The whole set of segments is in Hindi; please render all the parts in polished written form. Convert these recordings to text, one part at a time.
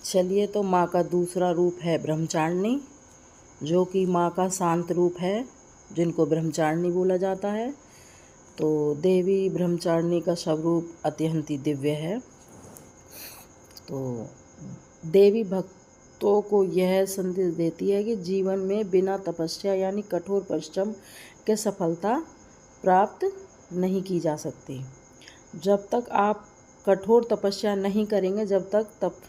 चलिए, तो माँ का दूसरा रूप है ब्रह्मचारिणी, जो कि माँ का शांत रूप है, जिनको ब्रह्मचारिणी बोला जाता है। तो देवी ब्रह्मचारिणी का स्वरूप अत्यंत ही दिव्य है। तो देवी भक्तों को यह संदेश देती है कि जीवन में बिना तपस्या यानी कठोर परिश्रम के सफलता प्राप्त नहीं की जा सकती। जब तक आप कठोर तपस्या नहीं करेंगे, जब तक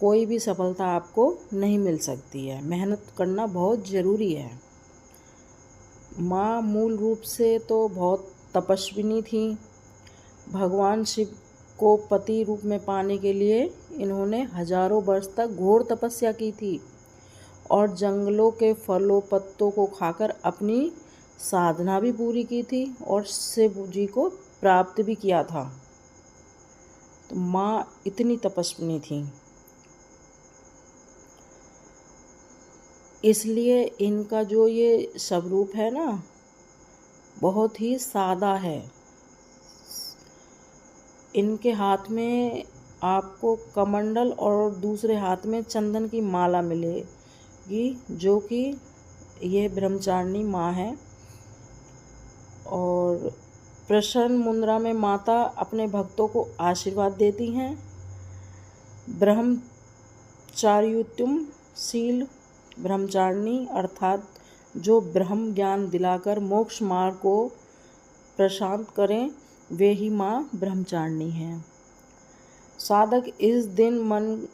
कोई भी सफलता आपको नहीं मिल सकती है। मेहनत करना बहुत ज़रूरी है। माँ मूल रूप से तो बहुत तपस्विनी थी। भगवान शिव को पति रूप में पाने के लिए इन्होंने हजारों वर्ष तक घोर तपस्या की थी और जंगलों के फलों पत्तों को खाकर अपनी साधना भी पूरी की थी और शिव जी को प्राप्त भी किया था। तो माँ इतनी तपस्विनी थी, इसलिए इनका जो ये स्वरूप है ना, बहुत ही सादा है। इनके हाथ में आपको कमंडल और दूसरे हाथ में चंदन की माला मिलेगी, जो कि ये ब्रह्मचारिणी माँ है। और प्रसन्न मुद्रा में माता अपने भक्तों को आशीर्वाद देती हैं। ब्रह्मचार्योत्तम शील ब्रह्मचारिणी अर्थात जो ब्रह्म ज्ञान दिलाकर मोक्ष मार्ग को प्रशांत करें, वे ही माँ ब्रह्मचारिणी हैं। साधक इस दिन मन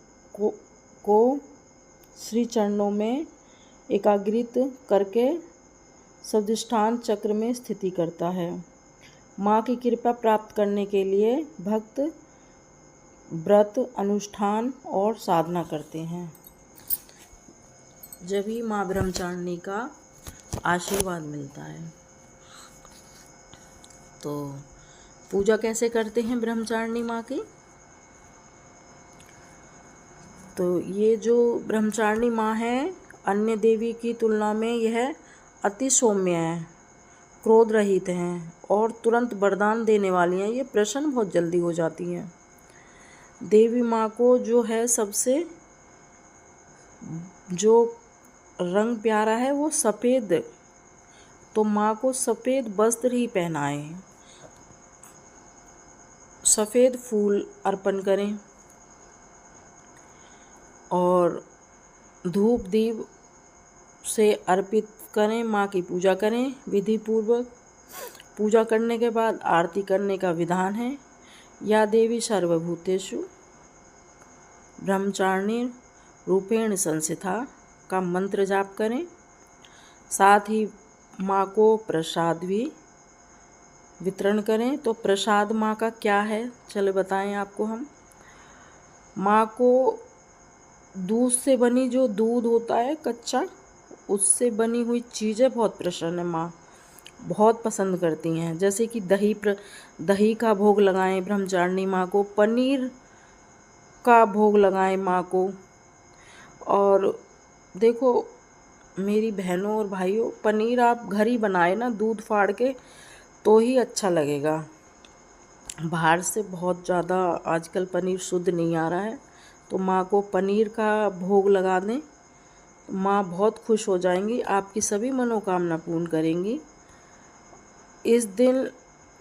को श्री चरणों में एकाग्रित करके स्वाधिष्ठान चक्र में स्थिति करता है। माँ की कृपा प्राप्त करने के लिए भक्त व्रत अनुष्ठान और साधना करते हैं, जब ही माँ ब्रह्मचारिणी का आशीर्वाद मिलता है। तो पूजा कैसे करते हैं ब्रह्मचारिणी माँ की? तो ये जो ब्रह्मचारिणी माँ है, अन्य देवी की तुलना में यह अति सौम्य है, क्रोध रहित हैं और तुरंत वरदान देने वाली हैं। ये प्रसन्न बहुत जल्दी हो जाती हैं। देवी माँ को जो है सबसे जो रंग प्यारा है वो सफ़ेद, तो माँ को सफ़ेद वस्त्र ही पहनाएं, सफ़ेद फूल अर्पण करें और धूप दीप से अर्पित करें, माँ की पूजा करें विधि पूर्वक। पूजा करने के बाद आरती करने का विधान है। या देवी सर्वभूतेषु ब्रह्मचारिणी रूपेण संस्थिता का मंत्र जाप करें। साथ ही माँ को प्रसाद भी वितरण करें। तो प्रसाद माँ का क्या है, चलो बताएं आपको हम। माँ को दूध से बनी, जो दूध होता है कच्चा, उससे बनी हुई चीज़ें बहुत प्रसन्न है, माँ बहुत पसंद करती हैं। जैसे कि दही का भोग लगाएं ब्रह्मचारिणी माँ को, पनीर का भोग लगाएं माँ को। और देखो मेरी बहनों और भाइयों, पनीर आप घर ही बनाए ना, दूध फाड़ के, तो ही अच्छा लगेगा। बाहर से बहुत ज़्यादा आजकल पनीर शुद्ध नहीं आ रहा है। तो माँ को पनीर का भोग लगा दें, माँ बहुत खुश हो जाएंगी, आपकी सभी मनोकामना पूर्ण करेंगी। इस दिन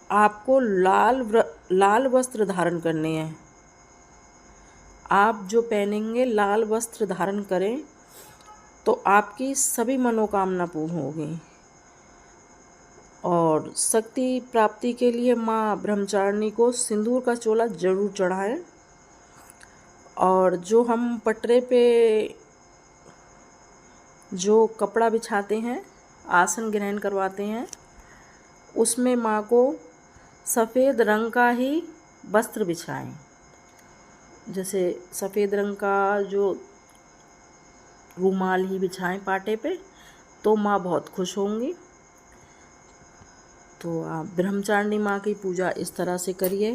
आपको लाल वस्त्र धारण करने हैं। आप जो पहनेंगे लाल वस्त्र धारण करें तो आपकी सभी मनोकामना पूर्ण होगी। और शक्ति प्राप्ति के लिए माँ ब्रह्मचारिणी को सिंदूर का चोला जरूर चढ़ाएं। और जो हम पटरे पे जो कपड़ा बिछाते हैं, आसन ग्रहण करवाते हैं, उसमें माँ को सफ़ेद रंग का ही वस्त्र बिछाएं। जैसे सफ़ेद रंग का जो रूमाल ही बिछाएं पाटे पे, तो माँ बहुत खुश होंगी। तो आप ब्रह्मचारिणी माँ की पूजा इस तरह से करिए।